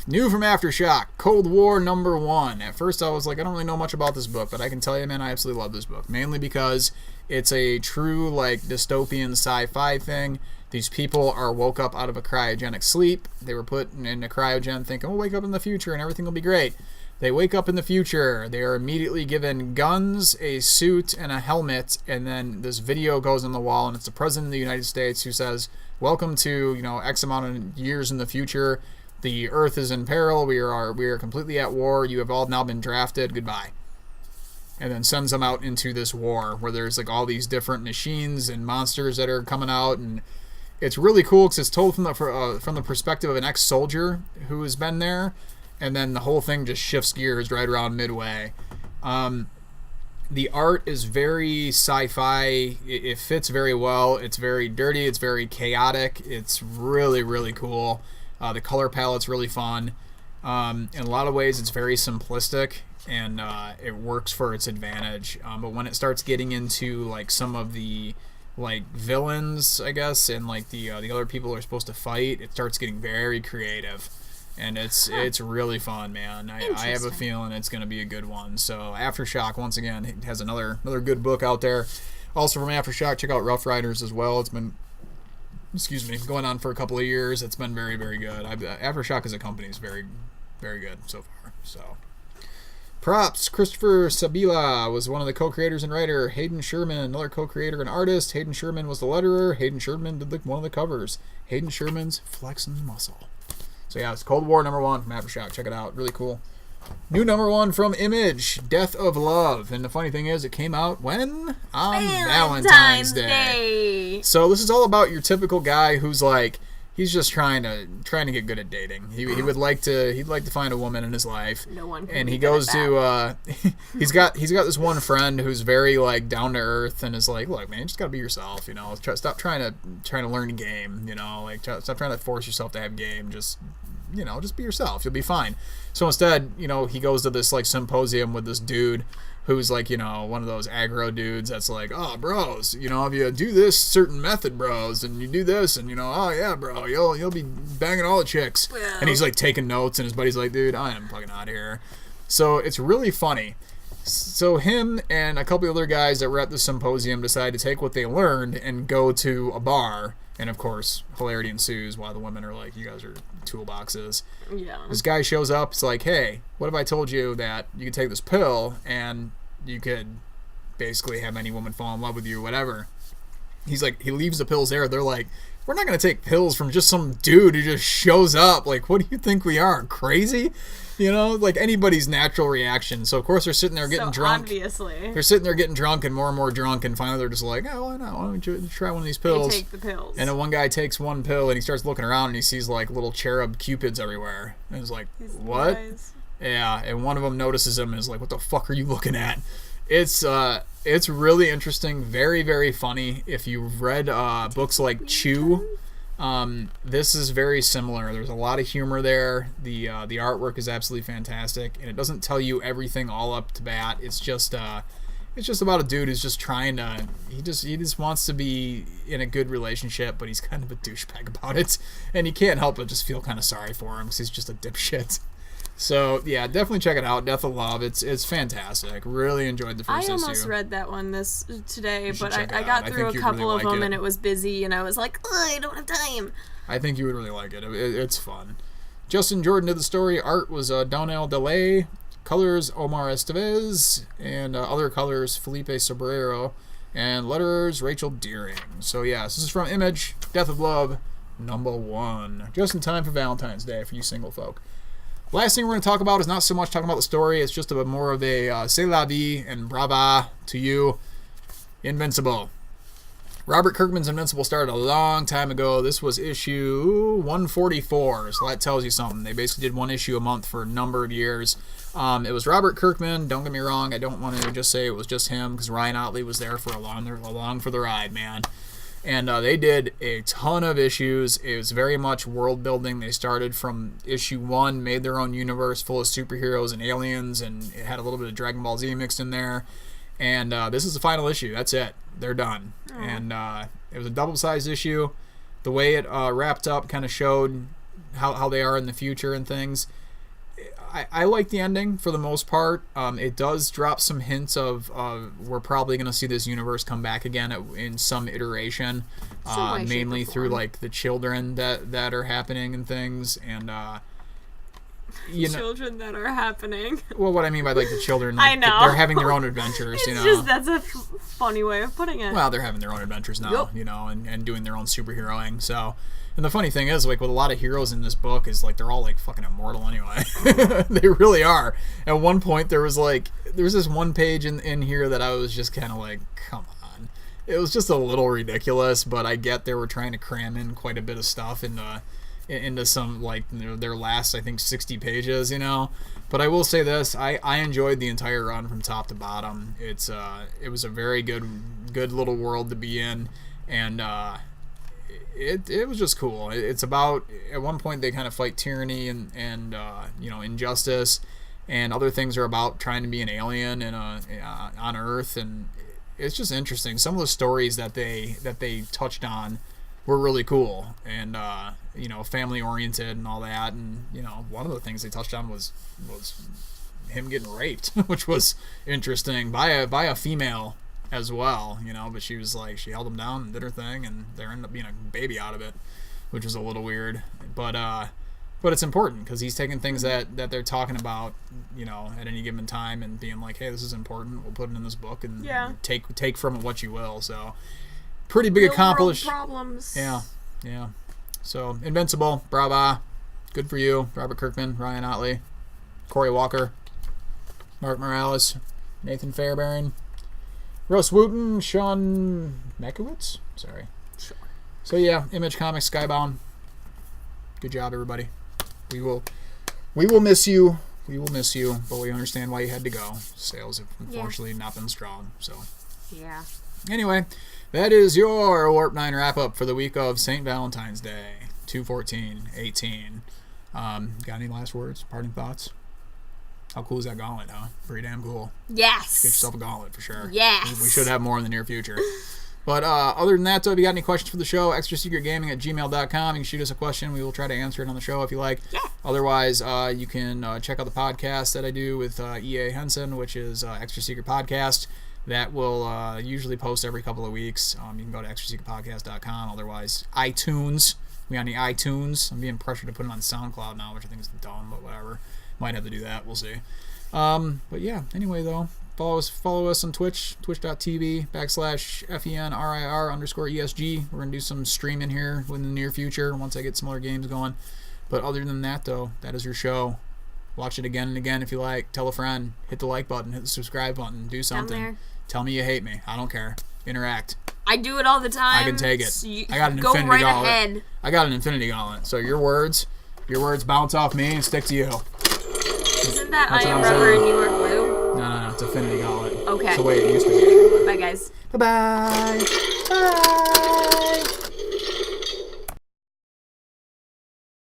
New from Aftershock, Cold War #1. At first, I was like, I don't really know much about this book, but I can tell you, man, I absolutely love this book. Mainly because it's a true, like, dystopian sci-fi thing. These people are woke up out of a cryogenic sleep. They were put in a cryogen thinking, we'll wake up in the future and everything will be great. They wake up in the future. They are immediately given guns, a suit, and a helmet, and then this video goes on the wall, and it's the President of the United States who says, welcome to, X amount of years in the future. The Earth is in peril. We are completely at war. You have all now been drafted. Goodbye. And then sends them out into this war where there's like all these different machines and monsters that are coming out, and it's really cool because it's told from the perspective of an ex-soldier who has been there. And then the whole thing just shifts gears right around midway. The art is very sci-fi. It fits very well. It's very dirty. It's very chaotic. It's really, really cool. The color palette's really fun. In a lot of ways, it's very simplistic, and it works for its advantage. But when it starts getting into like some of the like villains, I guess, and like the other people are supposed to fight, it starts getting very creative. And it's really fun, man. I have a feeling it's going to be a good one. So Aftershock, once again, has another good book out there. Also from Aftershock, check out Rough Riders as well. It's been, going on for a couple of years. It's been very, very good. Aftershock as a company is very, very good so far. So props, Christopher Sabila was one of the co-creators and writer. Hayden Sherman, another co-creator and artist. Hayden Sherman was the letterer. Hayden Sherman did one of the covers. Hayden Sherman's Flexing the Muscle. So yeah, it's Cold War #1 from Aftershock. Check it out. Really cool. New #1 from Image, Death of Love. And the funny thing is, it came out when? On Valentine's Day. So this is all about your typical guy who's like, he's just trying to get good at dating. He'd like to find a woman in his life. No one can. And he goes to he's got this one friend who's very like down to earth and is like, look, man, you just gotta be yourself. Stop trying to learn a game. Stop trying to force yourself to have game. Just be yourself. You'll be fine. So instead, he goes to this like symposium with this dude who's like, one of those aggro dudes that's like, oh, bros, if you do this certain method, bros, and you do this, and oh yeah, bro, you'll be banging all the chicks. Well. And he's like taking notes, and his buddy's like, dude, I am fucking out of here. So it's really funny. So him and a couple other guys that were at the symposium decided to take what they learned and go to a bar. And, of course, hilarity ensues while the women are like, you guys are toolboxes. Yeah. This guy shows up. It's like, hey, what if I told you that you could take this pill and you could basically have any woman fall in love with you or whatever? He's like, he leaves the pills there. They're like, we're not going to take pills from just some dude who just shows up. Like, what do you think we are, crazy? You know, like anybody's natural reaction. So, of course, they're sitting there getting drunk. Obviously. They're sitting there getting drunk and more drunk. And finally, they're just like, oh, why not? Why don't you try one of these pills? They take the pills. And then one guy takes one pill and he starts looking around and he sees like little cherub cupids everywhere. And he's like, what? Nice. Yeah. And one of them notices him and is like, what the fuck are you looking at? It's really interesting. Very, very funny. If you've read books like Chew, this is very similar. There's a lot of humor there. The artwork is absolutely fantastic, and it doesn't tell you everything all up to bat. It's just about a dude who's just trying to. He just wants to be in a good relationship, but he's kind of a douchebag about it, and you can't help but just feel kind of sorry for him because he's just a dipshit. So yeah, definitely check it out. Death of Love. It's fantastic. Really enjoyed the first issue. I almost read that one today, but I out. got through a couple really of them like and it was busy, and I was like, I don't have time. I think you would really like it. It's fun. Justin Jordan did the story. Art was Donnell DeLay. Colors Omar Estevez, and other colors Felipe Sobrero, and letters Rachel Deering. So yeah, this is from Image. Death of Love, #1. Just in time for Valentine's Day for you single folk. Last thing we're going to talk about is not so much talking about the story, it's just more of a c'est la vie and brava to you. Invincible. Robert Kirkman's Invincible started a long time ago. This was issue 144, so that tells you something. They basically did one issue a month for a number of years. It was Robert Kirkman, don't get me wrong, I don't want to just say it was just him, because Ryan Otley was there for along for the ride, man. And they did a ton of issues. It was very much world building. They started from issue 1, made their own universe full of superheroes and aliens, and it had a little bit of Dragon Ball Z mixed in there. And this is the final issue. That's it. They're done. Oh. And it was a double-sized issue. The way it wrapped up kind of showed how they are in the future and things. I like the ending for the most part. It does drop some hints of we're probably going to see this universe come back again in some iteration, mainly through like the children that are happening and things, and children that are happening. Well, what I mean by like the children, like, I know they're having their own adventures. It's just that's a funny way of putting it. Well, they're having their own adventures now, and doing their own superheroing. So. And the funny thing is, like, with a lot of heroes in this book is, like, they're all, like, fucking immortal anyway. They really are. At one point, there was this one page in here that I was just kind of like, come on. It was just a little ridiculous, but I get they were trying to cram in quite a bit of stuff into some, like, their last, I think, 60 pages, But I will say this, I enjoyed the entire run from top to bottom. It was a very good little world to be in, and, It was just cool. It's about, at one point they kind of fight tyranny and injustice, and other things are about trying to be an alien on Earth, and it's just interesting. Some of the stories that they touched on were really cool, and family oriented and all that. And one of the things they touched on was him getting raped, which was interesting by a female as well, but she was like, she held him down and did her thing, and there ended up being a baby out of it, which was a little weird, but it's important because he's taking things that they're talking about, at any given time, and being like, hey, this is important, we'll put it in this book, and take from it what you will. So pretty big accomplishment. Problems. Yeah. So Invincible, brava, good for you, Robert Kirkman, Ryan Otley, Corey Walker, Mark Morales, Nathan Fairbairn, Russ Wooten, Sean Makowitz? Sorry. Sure. So yeah, Image Comics, Skybound. Good job, everybody. We will miss you. We will miss you, but we understand why you had to go. Sales have unfortunately not been strong. So yeah. Anyway, that is your Warp 9 wrap-up for the week of St. Valentine's Day, 2/14/18. Got any last words, parting thoughts? How cool is that gauntlet, huh? Pretty damn cool. Yes. Get yourself a gauntlet for sure. Yes. We should have more in the near future. But other than that, though, if you got any questions for the show, extrasecretgaming@gmail.com. You can shoot us a question. We will try to answer it on the show if you like. Yeah. Otherwise, you can check out the podcast that I do with EA Henson, which is Extra Secret Podcast. That will usually post every couple of weeks. You can go to extrasecretpodcast.com. Otherwise, iTunes. We on the iTunes. I'm being pressured to put it on SoundCloud now, which I think is dumb, but whatever. Might have to do that. We'll see. But yeah, anyway, though, follow us on Twitch, twitch.tv/FENRIR_ESG. We're going to do some streaming here in the near future once I get some other games going. But other than that, though, that is your show. Watch it again and again if you like. Tell a friend. Hit the like button. Hit the subscribe button. Do something. Tell me you hate me. I don't care. Interact. I do it all the time. I can take it. So I got an go Infinity right Gauntlet. ahead. I got an Infinity Gauntlet. So your words bounce off me and stick to you. Isn't that That's I am what I'm rubber saying. and you are glue? No. It's Infinity Gauntlet. Okay. It's the way it used to be. Bye, guys. Bye-bye. Bye.